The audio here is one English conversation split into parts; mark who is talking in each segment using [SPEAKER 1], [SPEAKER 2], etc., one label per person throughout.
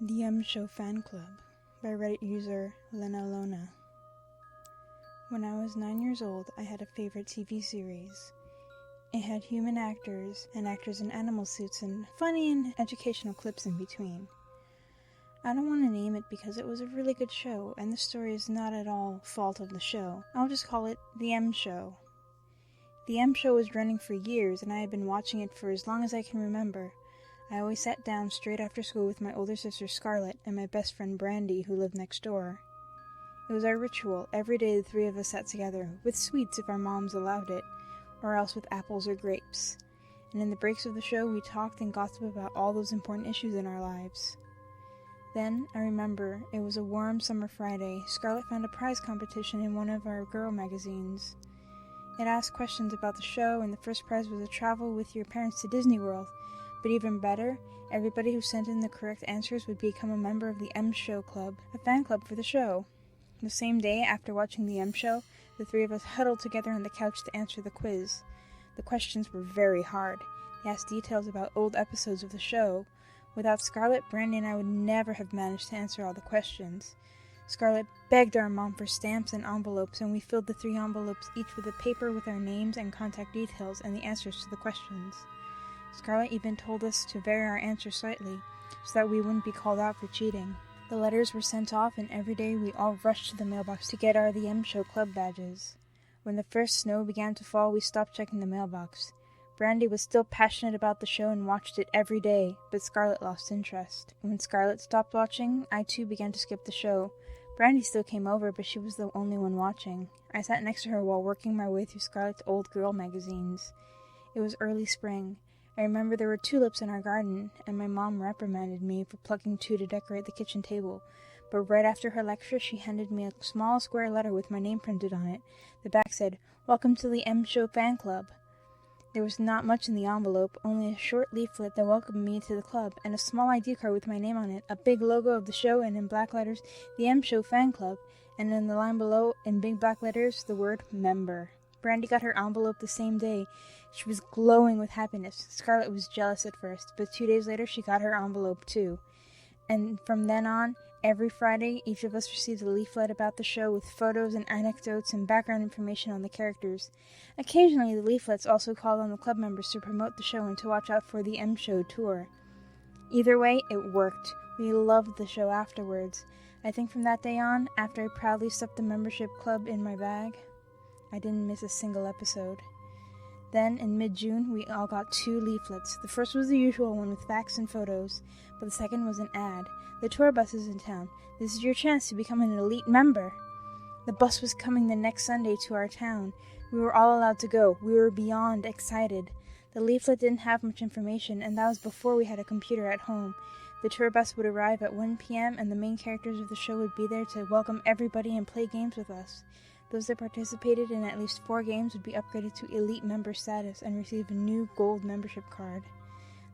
[SPEAKER 1] The Show Fan Club by Reddit user Lena Lona. When I was 9 years old, I had a favorite TV series. It had human actors and actors in animal suits and funny and educational clips in between. I don't want to name it because it was a really good show, and the story is not at all fault of the show. I'll just call it The Show. The Show was running for years, and I had been watching it for as long as I can remember. I always sat down straight after school with my older sister Scarlett and my best friend Brandy, who lived next door. It was our ritual. Every day the three of us sat together, with sweets if our moms allowed it, or else with apples or grapes. And in the breaks of the show, we talked and gossiped about all those important issues in our lives. Then, I remember, it was a warm summer Friday. Scarlett found a prize competition in one of our girl magazines. It asked questions about the show, and the first prize was a travel with your parents to Disney World. But even better, everybody who sent in the correct answers would become a member of the Show Club, a fan club for the show. The same day, after watching the Show, the three of us huddled together on the couch to answer the quiz. The questions were very hard. They asked details about old episodes of the show. Without Scarlett, Brandy and I would never have managed to answer all the questions. Scarlett begged our mom for stamps and envelopes, and we filled the 3 envelopes each with a paper with our names and contact details and the answers to the questions. Scarlett even told us to vary our answers slightly, so that we wouldn't be called out for cheating. The letters were sent off, and every day we all rushed to the mailbox to get our The Show Club badges. When the first snow began to fall, we stopped checking the mailbox. Brandy was still passionate about the show and watched it every day, but Scarlett lost interest. When Scarlett stopped watching, I too began to skip the show. Brandy still came over, but she was the only one watching. I sat next to her while working my way through Scarlett's old girl magazines. It was early spring. I remember there were tulips in our garden, and my mom reprimanded me for plucking 2 to decorate the kitchen table. But right after her lecture, she handed me a small square letter with my name printed on it. The back said, "Welcome to the Show Fan Club." There was not much in the envelope, only a short leaflet that welcomed me to the club, and a small ID card with my name on it, a big logo of the show, and in black letters, the Show Fan Club, and in the line below, in big black letters, the word member. Brandy got her envelope the same day. She was glowing with happiness. Scarlett was jealous at first, but 2 days later she got her envelope too. And from then on, every Friday, each of us received a leaflet about the show with photos and anecdotes and background information on the characters. Occasionally, the leaflets also called on the club members to promote the show and to watch out for the Show tour. Either way, it worked. We loved the show afterwards. I think from that day on, after I proudly stuffed the membership club in my bag, I didn't miss a single episode. Then, in mid-June, we all got 2 leaflets. The first was the usual one with facts and photos, but the second was an ad. "The tour bus is in town. This is your chance to become an elite member." The bus was coming the next Sunday to our town. We were all allowed to go. We were beyond excited. The leaflet didn't have much information, and that was before we had a computer at home. The tour bus would arrive at 1 p.m., and the main characters of the show would be there to welcome everybody and play games with us. Those that participated in at least 4 games would be upgraded to elite member status and receive a new gold membership card.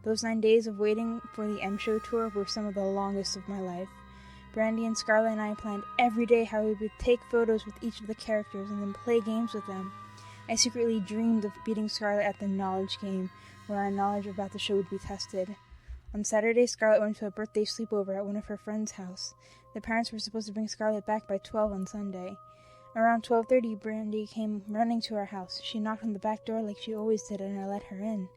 [SPEAKER 1] Those 9 days of waiting for the Show tour were some of the longest of my life. Brandy and Scarlett and I planned every day how we would take photos with each of the characters and then play games with them. I secretly dreamed of beating Scarlett at the knowledge game, where our knowledge about the show would be tested. On Saturday, Scarlett went to a birthday sleepover at one of her friends' house. The parents were supposed to bring Scarlett back by 12 on Sunday. Around 12:30, Brandy came running to our house. She knocked on the back door like she always did, and I let her in.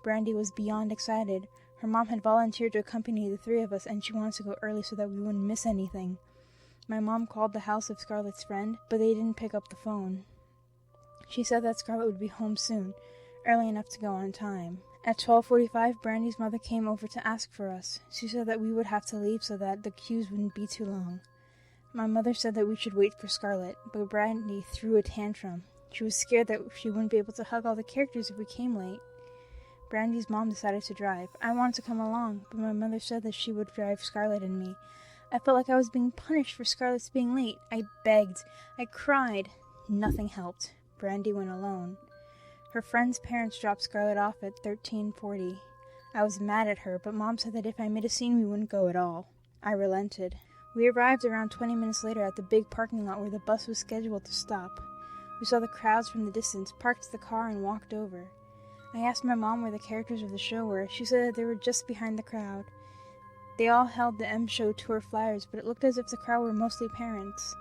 [SPEAKER 1] Brandy was beyond excited. Her mom had volunteered to accompany the 3 of us, and she wanted to go early so that we wouldn't miss anything. My mom called the house of Scarlett's friend, but they didn't pick up the phone. She said that Scarlett would be home soon, early enough to go on time. At 12:45, Brandy's mother came over to ask for us. She said that we would have to leave so that the queues wouldn't be too long. My mother said that we should wait for Scarlett, but Brandy threw a tantrum. She was scared that she wouldn't be able to hug all the characters if we came late. Brandy's mom decided to drive. I wanted to come along, but my mother said that she would drive Scarlett and me. I felt like I was being punished for Scarlett's being late. I begged. I cried. Nothing helped. Brandy went alone. Her friend's parents dropped Scarlett off at 13:40. I was mad at her, but Mom said that if I made a scene, we wouldn't go at all. I relented. We arrived around 20 minutes later at the big parking lot where the bus was scheduled to stop. We saw the crowds from the distance, parked the car, and walked over. I asked my mom where the characters of the show were. She said that they were just behind the crowd. They all held the M-Show tour flyers, but it looked as if the crowd were mostly parents.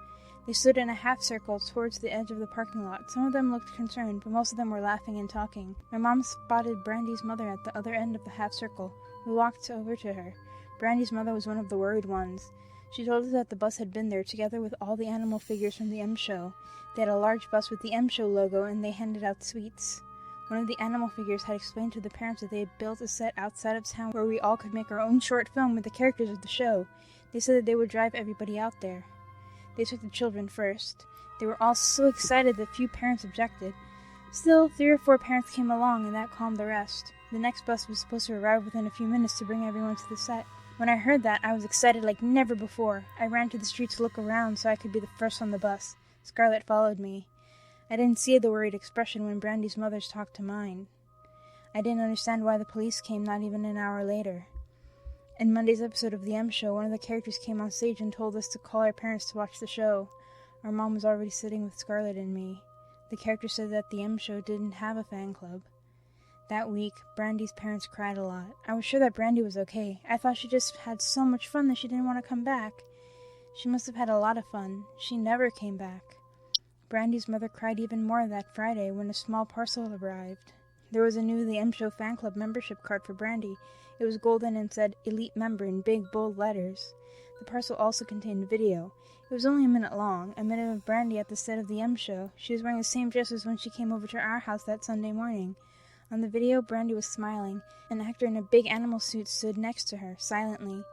[SPEAKER 1] They stood in a half-circle towards the edge of the parking lot. Some of them looked concerned, but most of them were laughing and talking. My mom spotted Brandy's mother at the other end of the half-circle. We walked over to her. Brandy's mother was one of the worried ones. She told us that the bus had been there together with all the animal figures from the M-Show. They had a large bus with the M-Show logo, and they handed out sweets. One of the animal figures had explained to the parents that they had built a set outside of town where we all could make our own short film with the characters of the show. They said that they would drive everybody out there. They took the children first. They were all so excited that few parents objected. Still, 3 or 4 parents came along, and that calmed the rest. The next bus was supposed to arrive within a few minutes to bring everyone to the set. When I heard that, I was excited like never before. I ran to the street to look around so I could be the first on the bus. Scarlett followed me. I didn't see the worried expression when Brandy's mother's talked to mine. I didn't understand why the police came not even an hour later. In Monday's episode of the M-Show, one of the characters came on stage and told us to call our parents to watch the show. Our mom was already sitting with Scarlett and me. The character said that the M-Show didn't have a fan club. That week, Brandy's parents cried a lot. I was sure that Brandy was okay. I thought she just had so much fun that she didn't want to come back. She must have had a lot of fun. She never came back. Brandy's mother cried even more that Friday when a small parcel arrived. There was a new The M-Show fan club membership card for Brandy. It was golden and said Elite Member in big, bold letters. The parcel also contained video. It was only a minute long, a minute of Brandy at the set of the M-Show. She was wearing the same dress as when she came over to our house that Sunday morning. On the video, Brandy was smiling. An actor in a big animal suit stood next to her, silently.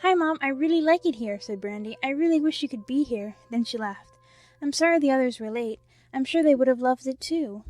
[SPEAKER 1] "Hi, Mom, I really like it here," said Brandy. "I really wish you could be here." Then she laughed. "I'm sorry the others were late. I'm sure they would have loved it too."